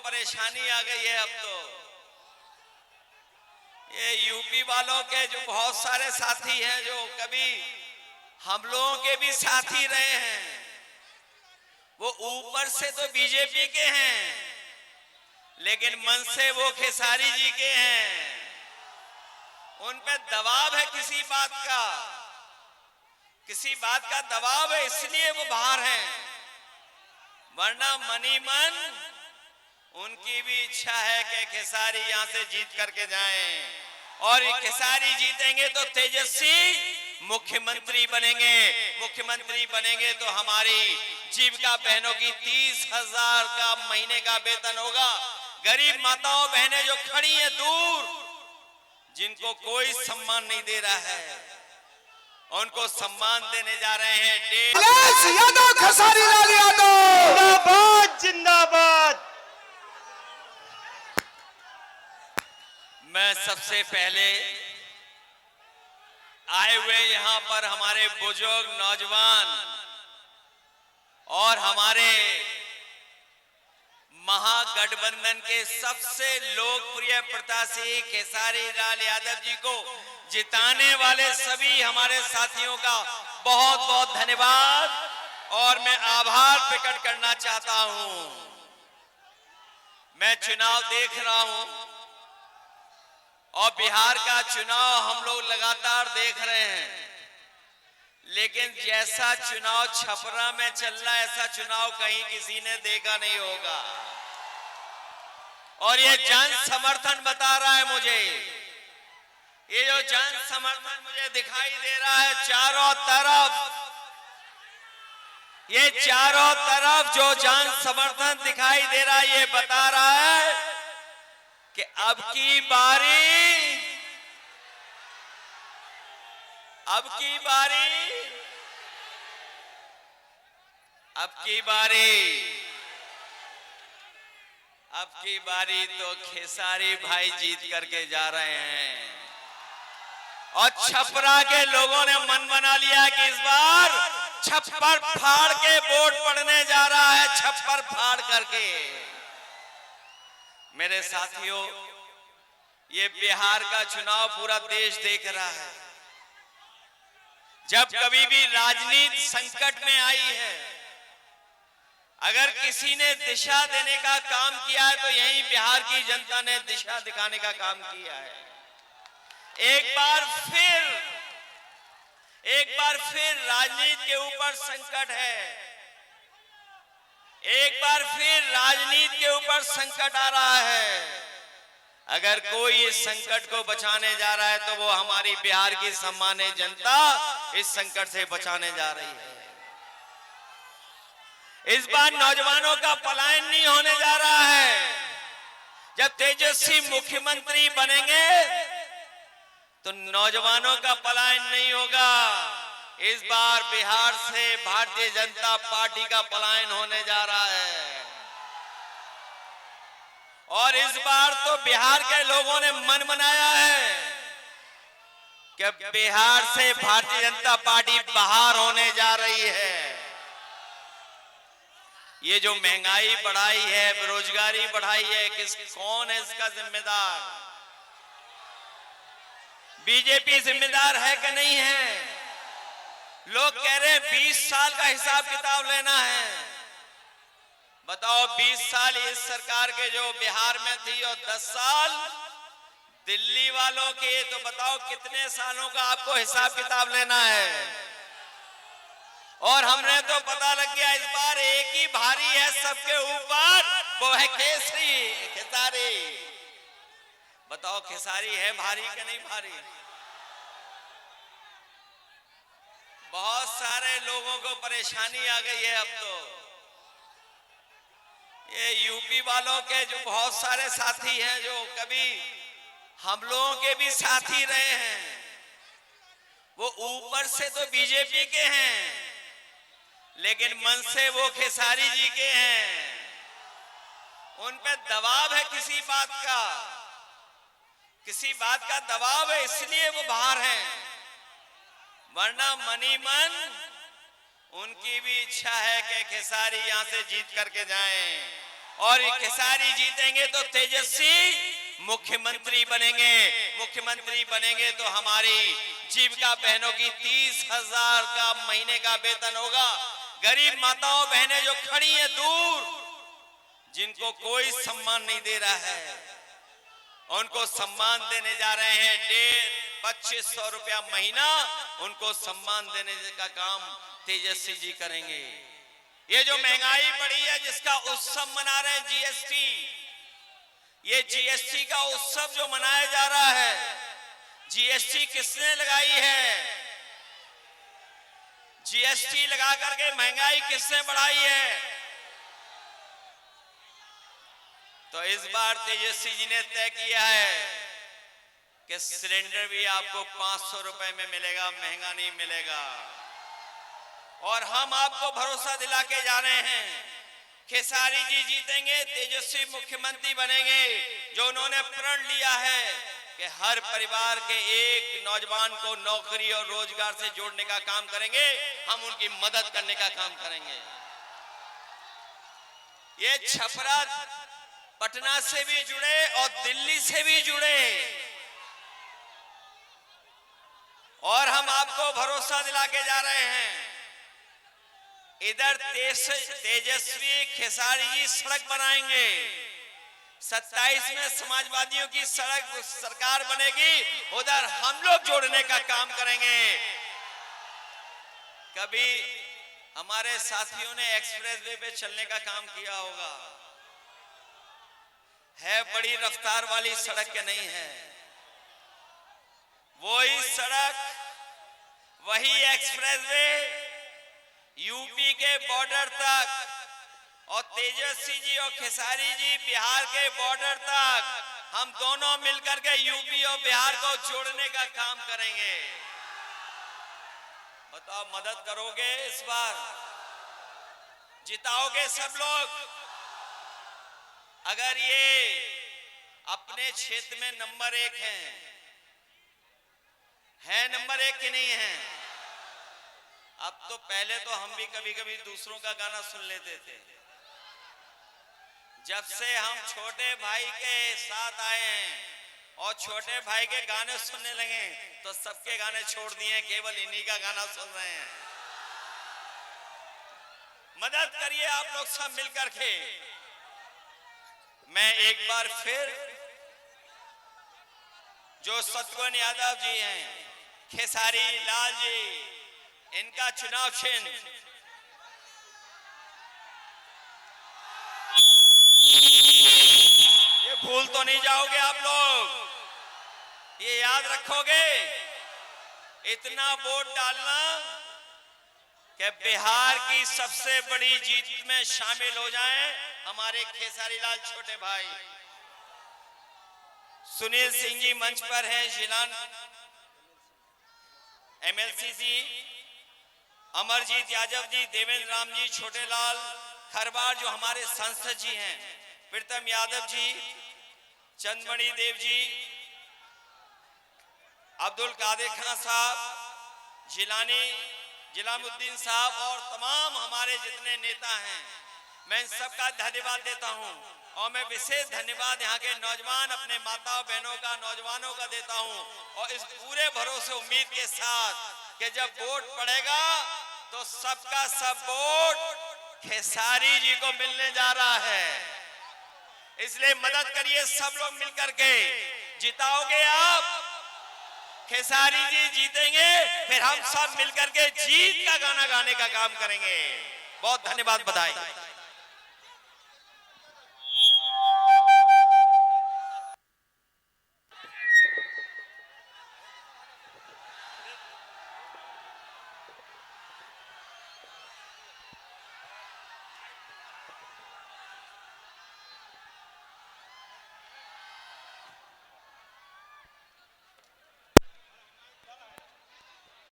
परेशानी आ गई है। अब तो ये यूपी वालों के जो बहुत सारे साथी हैं जो कभी हम लोगों के भी साथी रहे हैं, वो ऊपर से तो बीजेपी के हैं लेकिन मन से वो खेसारी जी के हैं। उन पे दबाव है किसी बात का दबाव है, इसलिए वो बाहर हैं, वरना मनी मन उनकी भी इच्छा है कि खेसारी यहां से जीत करके जाएं और खेसारी जीतेंगे तो तेजस्वी मुख्यमंत्री बनेंगे तो हमारी जीविका बहनों की 30,000 का महीने का वेतन होगा। गरीब माताओं बहनें जो खड़ी हैं दूर, जिनको कोई सम्मान नहीं दे रहा है, उनको सम्मान देने जा रहे हैं। यादव, खेसारी लाल यादव जिंदाबाद जिंदाबाद। मैं सबसे पहले आए हुए यहाँ पर हमारे बुजुर्ग नौजवान और हमारे महागठबंधन के सबसे लोकप्रिय प्रत्याशी खेसारी लाल यादव जी को जिताने वाले सभी हमारे साथियों का बहुत बहुत धन्यवाद और मैं आभार प्रकट करना चाहता हूं। मैं चुनाव देख रहा हूं और बिहार का चुनाव हम लोग लगातार देख रहे हैं, लेकिन जैसा चुनाव छपरा में चल रहा है ऐसा चुनाव कहीं किसी ने देखा नहीं होगा। और ये जन समर्थन बता रहा है मुझे, ये जो जन समर्थन मुझे दिखाई दे रहा है चारों तरफ, ये चारों तरफ जो जन समर्थन दिखाई दे रहा है ये बता रहा है कि अब की बारी तो खेसारी भाई जीत करके जा रहे हैं और छपरा के लोगों ने मन बना लिया कि इस बार छप्पर फाड़ के वोट पड़ने जा रहा है, छप्पर फाड़ करके। मेरे साथियों, ये बिहार का चुनाव पूरा देश देख रहा है। जब कभी भी राजनीति संकट में आई है, अगर किसी ने दिशा देने का काम किया है तो यही बिहार की जनता ने दिशा दिखाने का काम किया है। एक बार फिर राजनीति के ऊपर संकट है, एक बार फिर राजनीति के ऊपर संकट आ रहा है। अगर कोई इस संकट को बचाने जा रहा है तो वो हमारी बिहार की सम्मानित जनता इस संकट से बचाने जा रही है। इस बार नौजवानों का पलायन नहीं होने जा रहा है। जब तेजस्वी मुख्यमंत्री बनेंगे तो नौजवानों का पलायन नहीं होगा। इस बार बिहार से भारतीय जनता पार्टी का पलायन होने जा रहा है और इस बार तो बिहार के लोगों ने मन बनाया है कि बिहार से भारतीय जनता पार्टी बाहर होने जा रही है। ये जो महंगाई बढ़ाई है, बेरोजगारी बढ़ाई है, कौन है इसका जिम्मेदार? बीजेपी जिम्मेदार है कि नहीं है? लोग कह रहे हैं 20 साल का हिसाब किताब लेना है। बताओ 20 साल इस सरकार के जो बिहार में थी और 10 साल दिल्ली वालों के, तो बताओ कितने सालों का आपको हिसाब किताब लेना है। और हमने तो पता लग गया इस बार एक ही भारी है सबके ऊपर, वो है खेसारी। बताओ खेसारी है भारी कि नहीं भारी? बहुत सारे लोगों को परेशानी आ गई है। अब तो ये यूपी वालों के जो बहुत सारे साथी हैं जो कभी हम लोगों के भी साथी रहे हैं, वो ऊपर से तो बीजेपी के हैं लेकिन मन से वो खेसारी जी के हैं। उन पे दबाव है किसी बात का दबाव है, इसलिए वो बाहर हैं, वरना मनी मन उनकी भी इच्छा है कि खेसारी यहां से जीत करके जाएं और खेसारी जीतेंगे तो तेजस्वी मुख्यमंत्री बनेंगे। मुख्यमंत्री बनेंगे तो हमारी जीविका बहनों की 30,000 का महीने का वेतन होगा। गरीब माताओं बहनें जो खड़ी हैं दूर, जिनको कोई सम्मान नहीं दे रहा है, उनको सम्मान देने जा रहे हैं। 2500 रुपया महीना उनको सम्मान देने का काम तेजस्वी जी करेंगे। ये जो महंगाई बढ़ी है, जिसका उत्सव मना रहे हैं जीएसटी, ये जीएसटी का उत्सव जो मनाया जा रहा है, जीएसटी किसने लगाई है? जीएसटी लगा करके महंगाई किसने बढ़ाई है? तो इस बार तेजस्वी जी ने तय किया है कि सिलेंडर भी आपको 500 रुपए में मिलेगा, महंगा नहीं मिलेगा। और हम आपको भरोसा दिला के जा रहे हैं, खेसारी जी जीतेंगे, तेजस्वी मुख्यमंत्री बनेंगे। जो उन्होंने प्रण लिया है कि हर परिवार के एक नौजवान को नौकरी और रोजगार से जोड़ने का काम करेंगे, हम उनकी मदद करने का काम करेंगे। ये छपरा पटना से भी जुड़े और दिल्ली से भी जुड़े, और हम आपको भरोसा दिला के जा रहे हैं, इधर तेजस्वी खेसारी जी सड़क बनाएंगे, 27 में समाजवादियों की सड़क सरकार बनेगी, उधर हम लोग जोड़ने का काम करेंगे। कभी हमारे साथियों ने एक्सप्रेसवे पे चलने का काम किया होगा, है बड़ी रफ्तार वाली सड़क के नहीं है, वही सड़क, वही एक्सप्रेसवे यूपी के बॉर्डर तक, और तेजस्वी जी और खेसारी जी बिहार के बॉर्डर तक, हम दोनों मिलकर के यूपी और बिहार को जोड़ने का काम करेंगे। बताओ, मदद करोगे? इस बार जिताओगे सब लोग? अगर ये अपने क्षेत्र में नंबर 1 है नंबर 1 की नहीं है? अब तो पहले तो हम भी कभी कभी दूसरों का गाना सुन लेते थे, जब से हम छोटे भाई के साथ आए हैं और छोटे भाई के गाने सुनने लगे तो सबके गाने छोड़ दिए, केवल इन्हीं का गाना सुन रहे हैं। मदद करिए आप लोग सब मिलकर के। मैं एक बार फिर जो शत्रुघ्न यादव जी हैं, खेसारी लाल जी, इनका चुनाव चिन्ह ये भूल तो नहीं जाओगे आप लोग, ये याद रखोगे। इतना वोट डालना कि बिहार की सबसे बड़ी जीत में शामिल हो जाएं हमारे खेसारी लाल छोटे भाई। सुनील सिंह जी मंच पर हैं, जिलान एमएलसी जी, अमरजीत यादव जी, देवेंद्र राम जी, छोटे लाल खरबार जो हमारे सांसद जी हैं, प्रीतम यादव जी, चंदमणि देव जी, अब्दुल कादिर खान साहब, जिलामुद्दीन साहब और तमाम हमारे जितने नेता हैं, मैं इन सबका धन्यवाद देता हूं। और मैं विशेष धन्यवाद यहाँ के नौजवान अपने माताओं बहनों का, नौजवानों का देता हूं, और इस पूरे भरोसे उम्मीद के साथ कि जब वोट पड़ेगा तो सबका सब वोट खेसारी जी को मिलने जा रहा है। इसलिए मदद करिए सब लोग मिलकर के, जिताओगे आप, खेसारी जी जीतेंगे, फिर हम सब मिलकर के जीत का गाना गाने का काम करेंगे। बहुत धन्यवाद, बधाई।